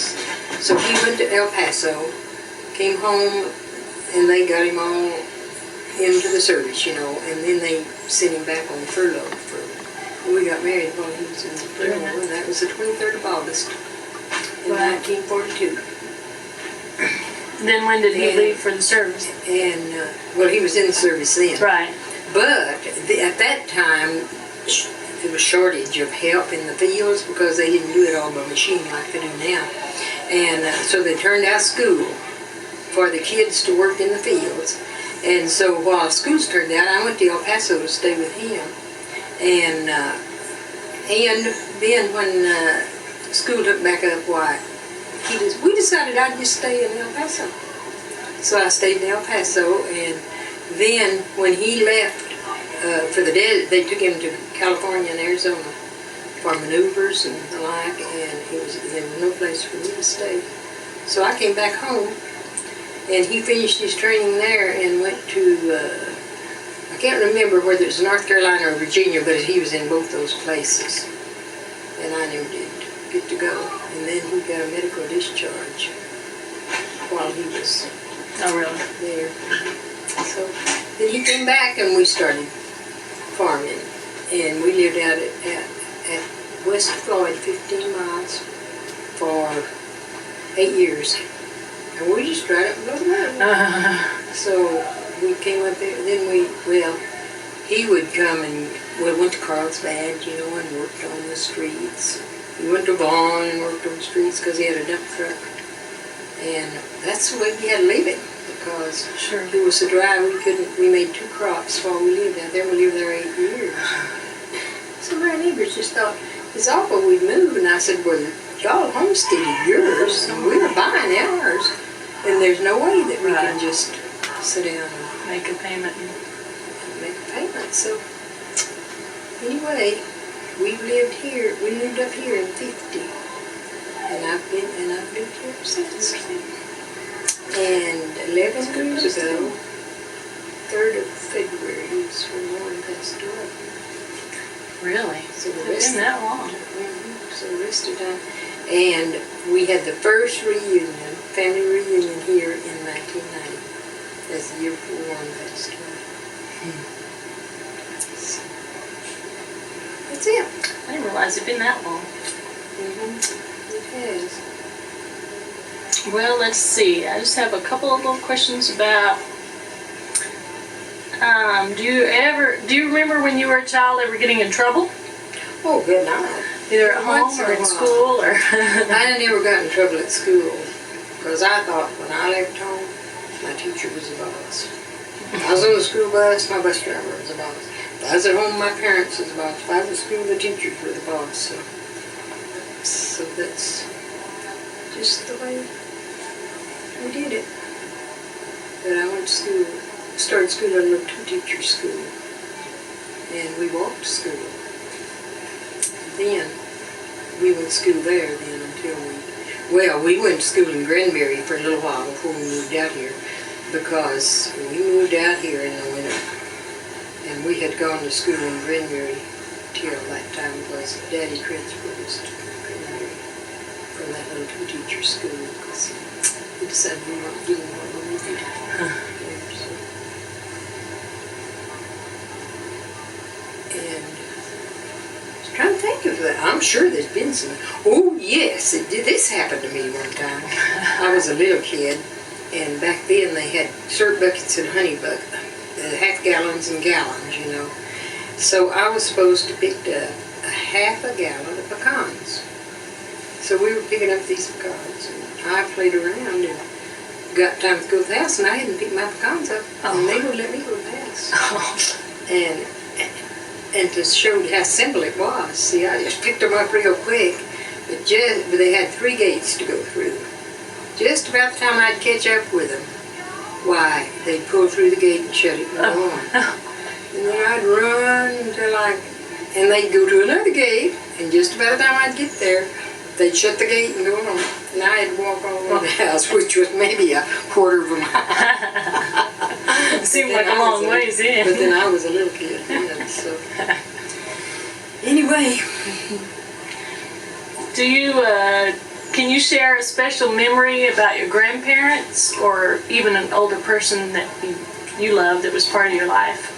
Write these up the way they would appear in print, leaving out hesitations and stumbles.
Yes. So he went to El Paso, came home, and they got him all into the service, you know, and then they sent him back on furlough. We got married while he was in furlough, and that was the 23rd of August in 1942. Then when did he leave for the service? And, well, he was in the service then. Right. But at that time, there was shortage of help in the fields because they didn't do it all by machine like they do now. And so they turned out school for the kids to work in the fields. And so while school's turned out, I went to El Paso to stay with him. And then when school took back up, we decided I'd just stay in El Paso. So I stayed in El Paso, and then when he left for the desert, they took him to California and Arizona for maneuvers and the like, and there was no place for me to stay. So I came back home, and he finished his training there and went to, I can't remember whether it was North Carolina or Virginia, but he was in both those places. And I never did get to go. And then he got a medical discharge while he was there. So then he came back and we started farming. And we lived out at West Floyd, 15 miles, for 8 years. And we just dried up and go to work. So we came up there, then he would come and we went to Carlsbad, you know, and worked on the streets. We went to Vaughn and worked on the streets because he had a dump truck. And that's the way we had to leave it, because it was so dry we made 2 crops while we lived out there. We lived there 8 years. Some of our neighbors just thought, it's awful we'd move. And I said, well, y'all homesteaded yours and we were buying ours. And there's no way that we can just sit down and make a payment. So anyway, we moved up here in 50. And I've lived here ever since. And 11 years ago, 3rd of February, was when Lauren passed away. Really? So the It's been that long. So the rest of the time. And we had the first family reunion here in 1990. That's the year before Lauren passed away. So, that's it. I didn't realize it'd been that long. It has. Well, let's see. I just have a couple of little questions about. Do you remember when you were a child ever getting in trouble? Oh, good night. Either at home or in school, or. I never got in trouble at school because I thought when I left home, my teacher was the boss. If I was on the school bus, my bus driver was the boss. If I was at home, my parents was the boss. If I was at school, the teachers were the boss. So that's just the way we did it. But I went to school, started school at a little 2-teacher school, and we walked to school. Then we went to school there until we went to school in Granbury for a little while before we moved out here, because we moved out here in the winter, and we had gone to school in Granbury till that time because Daddy transferred us to Granbury from that little 2-teacher school because he decided we weren't getting what we needed there. And trying to think of that. I'm sure there's been some. Oh yes, this happened to me one time. I was a little kid, and back then they had syrup buckets and honey buckets, half gallons and gallons, you know. So I was supposed to pick a half a gallon of pecans. So we were picking up these pecans, and I played around and got time to go to the house, and I hadn't picked my pecans up, and they would let me go past. And to show how simple it was, see, I just picked them up real quick, but they had 3 gates to go through. Just about the time I'd catch up with them, why, they'd pull through the gate and shut it and go on. And then I'd run until and they'd go to another gate, and just about the time I'd get there, they'd shut the gate and go on. And I had to walk all over the house, which was maybe a quarter of a mile. It seemed like a long ways in. But then I was a little kid, so. Anyway. Do you Can you share a special memory about your grandparents or even an older person that you loved that was part of your life?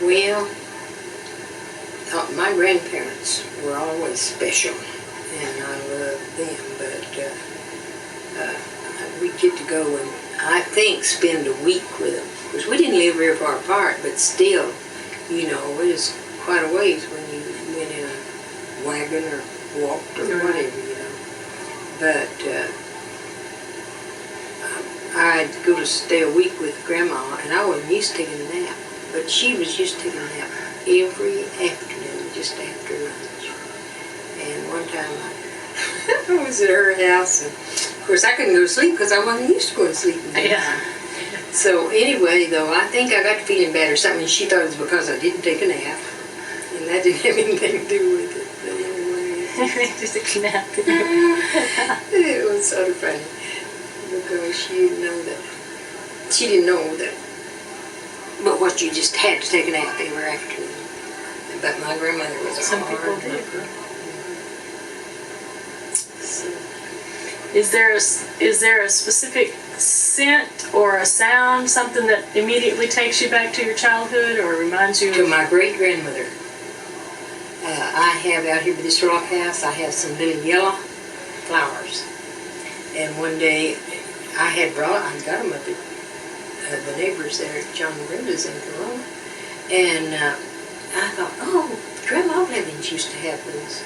Well, my grandparents were always special, and I loved them, but we'd get to go and, I think, spend a week with them. Because we didn't live very far apart, but still, you know, it was quite a ways when you went in a wagon or walked or whatever, you know. But I'd go to stay a week with Grandma, and I wasn't used to taking a nap. But she was used to taking a nap every afternoon, just after lunch. And one time I was at her house, and of course I couldn't go to sleep because I wasn't used to going to sleep in the daytime. So anyway, though, I think I got to feeling bad or something. She thought it was because I didn't take a nap, and that didn't have anything to do with it. But anyway, just a nap. it was sort of funny because she didn't know that. She didn't know that. But what you just had to take a nap every afternoon. But my grandmother was a Some hard people did. worker. So, Is there a specific scent or a sound, something that immediately takes you back to your childhood or reminds you to of... my great-grandmother, I have out here by this rock house, I have some little yellow flowers. And one day, I got them up at the neighbors there at John and Brenda's in Corona. And I thought, oh, Grandma Blevins used to have those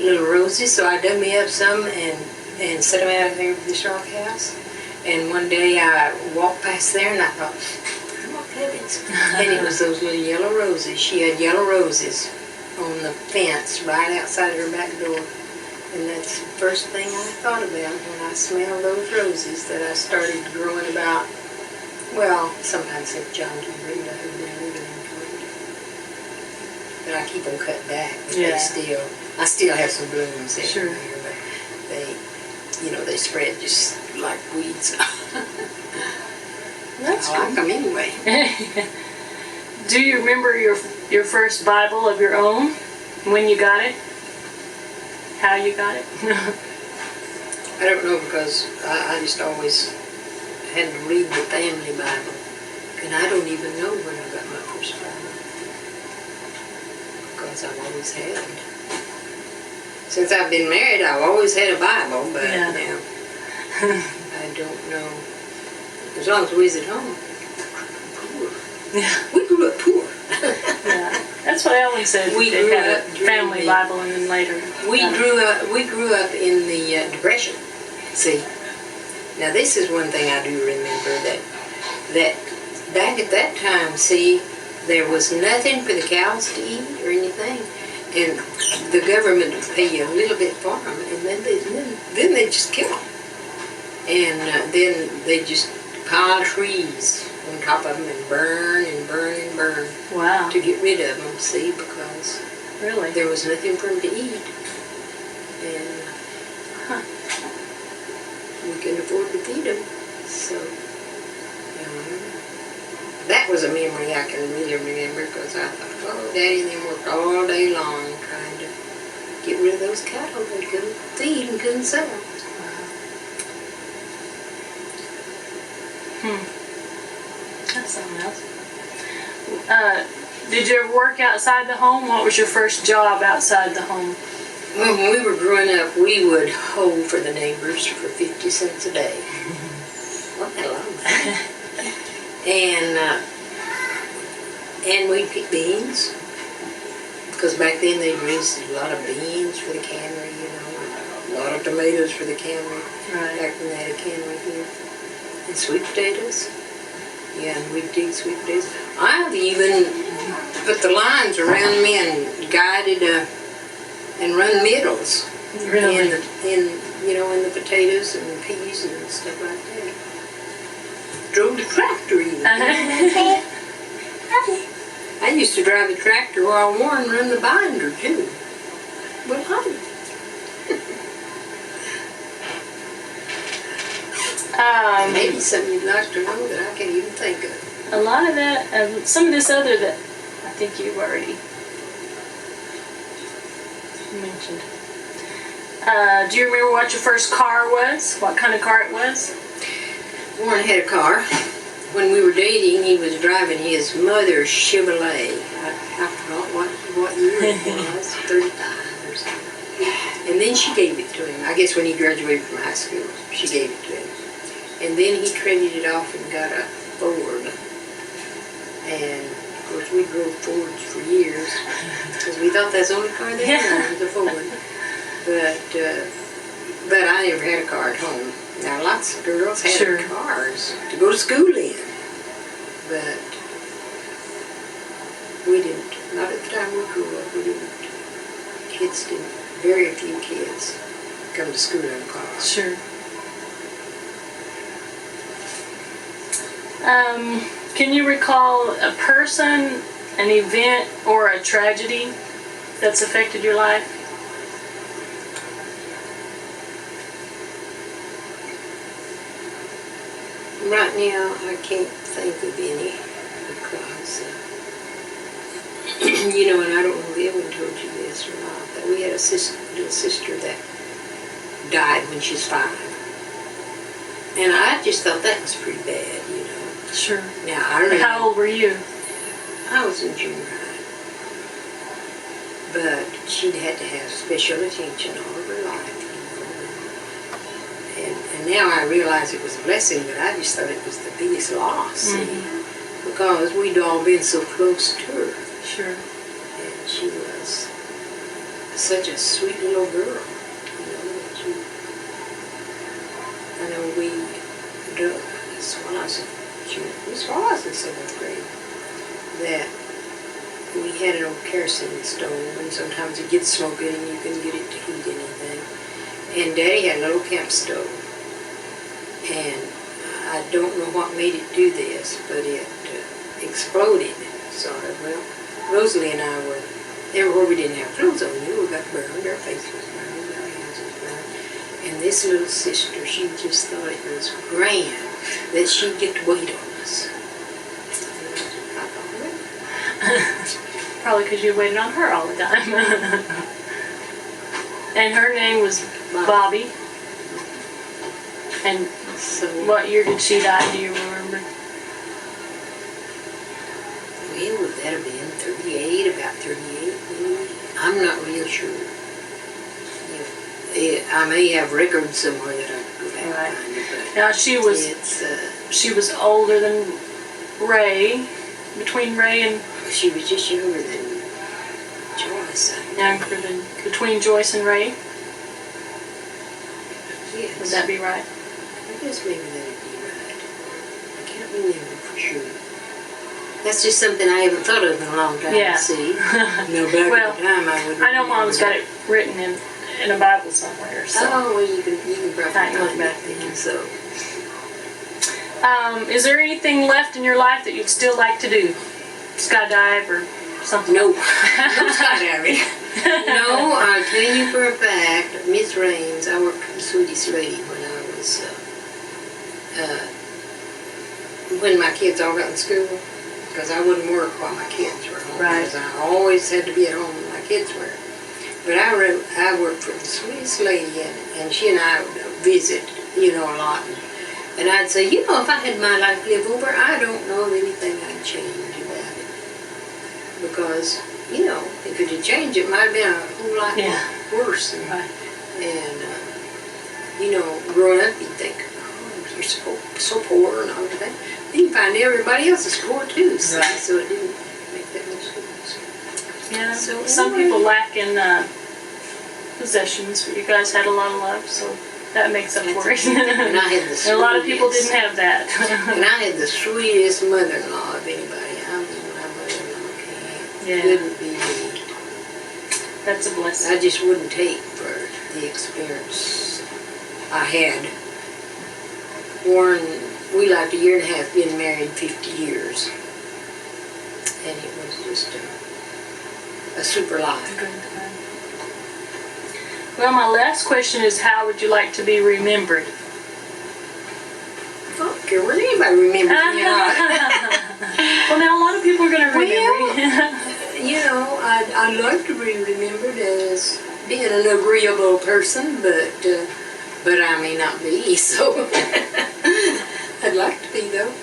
little roses, so I dug me up some and set them out there at this rock house. And one day I walked past there and I thought, Grandma Blevins. And it was those little yellow roses. She had yellow roses on the fence right outside her back door. And that's the first thing I thought about when I smelled those roses, that I started growing about, well, sometimes if John and Brenda had been living in Corona. But I keep them cut back. But I still have some blooms there. But they spread just like weeds. That's I like them anyway. Do you remember your first Bible of your own? When you got it? How you got it? I don't know, because I just always had to read the family Bible. And I don't even know when I got my first Bible. Because I've always had. Since I've been married, I've always had a Bible, but now I don't know. As long as we was at home. Poor. Yeah. We grew up poor. Yeah. That's what Ellen said. We they grew had up a family Bible and then later. We grew up in the Depression. See, now this is one thing I do remember, that back at that time, see, there was nothing for the cows to eat or anything, and the government would pay you a little bit for them, and then they just kill them, and then they just pile trees on top of them and burn and burn and burn. Wow. To get rid of them, see, because really there was nothing for them to eat, and we couldn't afford to feed them, so that was a memory I can really remember, because I thought, oh, Daddy and them worked all day long trying to get rid of those cattle they couldn't feed and couldn't sell. That's something else. Did you ever work outside the home? What was your first job outside the home? When we were growing up, we would hoe for the neighbors for 50 cents a day. Wasn't that a lot of money? And we'd pick beans, because back then they raised a lot of beans for the cannery, a lot of tomatoes for the cannery, back when they had a cannery here, and sweet potatoes. Yeah, and we'd dig sweet potatoes. I've even put the lines around me and guided and run middles Really? in the potatoes and the peas and stuff like that. Drove the tractor even. I used to drive the tractor while Warren run the binder too. Well, maybe something you'd like to know that I can't even think of. A lot of that, some of this other that I think you've already mentioned. Do you remember what your first car was? What kind of car it was? Warren had a car. When we were dating, he was driving his mother's Chevrolet. I forgot what year it was, 35 or something. And then she gave it to him. I guess when he graduated from high school, she gave it to him. And then he traded it off and got a Ford. And of course, we drove Fords for years because we thought that's the only car they had was a Ford. But I never had a car at home. Now, lots of girls had cars to go to school in, but we didn't. Not at the time we grew up. We didn't. Kids didn't. Very few kids come to school in a car. Sure. Can you recall a person, an event, or a tragedy that's affected your life? Right now, I can't think of any because, you know, and I don't know if Evan told you this or not, that we had a little sister that died when she was 5. And I just thought that was pretty bad, you know. Sure. Now, I don't know. How old were you? I was in junior high. But she'd had to have special attention all of her life. And now I realize it was a blessing, but I just thought it was the biggest loss, see, because we'd all been so close to her. Sure. And she was such a sweet little girl, you know. I know we, while I was in 7th grade, that we had an old kerosene stove, and sometimes it gets smoky and you couldn't get it to heat anything. And Daddy had a little camp stove. And I don't know what made it do this, but it exploded, sort of. Well, Rosalie and I were everywhere we didn't have clothes on. We got burned, our face was burned, our hands was burned. And this little sister, she just thought it was grand that she'd get to wait on us. And I thought, well. Probably because you waited on her all the time. And her name was Bobby. And so, what year did she die, do you remember? Well, would that have been 38, about 38 maybe? I'm not real sure. I may have records somewhere that I could go back and find it. But now, she was older than Ray, between Ray and... She was just younger than Joyce. Younger than, between Joyce and Ray? Yes. Would that be right? I guess maybe that would be right. I can't remember for sure. That's just something I haven't thought of in a long time. Yeah. See? No, back at the time I wouldn't. I know Mom's got it written in a Bible somewhere. So. Oh, well, you can probably find back then. So. Is there anything left in your life that you'd still like to do? Skydive or something? No. No skydiving. No, I'll tell you for a fact, Miss Raines, I worked for the sweetest lady when I was, when my kids all got in school, because I wouldn't work while my kids were home. Right. Because I always had to be at home when my kids were. But I worked for the sweetest lady, and she and I would visit, you know, a lot. And I'd say, you know, if I had my life live over, I don't know of anything I'd change about it. Because, you know, if it had changed, it might have been a whole lot worse. And you know, growing up, you'd think, oh, you're so poor and all of that. Then you find everybody else is poor too, so it didn't make that much difference. Yeah, so some people lack in possessions, but you guys had a lot of love, so that makes up for it. And I had the and a lot of people didn't have that. And I had the sweetest mother-in-law of anybody. I mean, my mother-in-law couldn't be me. That's a blessing. I just wouldn't take for the experience I had. Warren, we like 1.5 years, been married 50 years. And it was just a super life. Well, my last question is, how would you like to be remembered? I don't care what anybody remembers me or not. Well, now a lot of people are going to remember you. You know, I'd like to be remembered as being an agreeable person, but I may not be, so I'd like to be, though.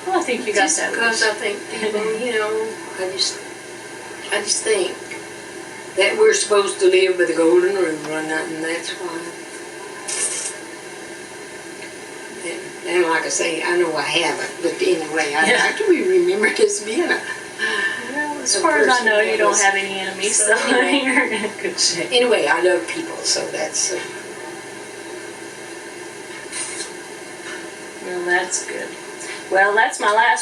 Well, I think you got Just that. because I think people, you know, I just think that we're supposed to live by the golden rule or nothing, that's why. And like I say, I know I haven't, but anyway, I'd like to be remembered as being a... Well, as far as I know, you don't have any enemies, so anyway. you're in good shape. Anyway, I love people, so that's... Well, that's good. Well, that's my last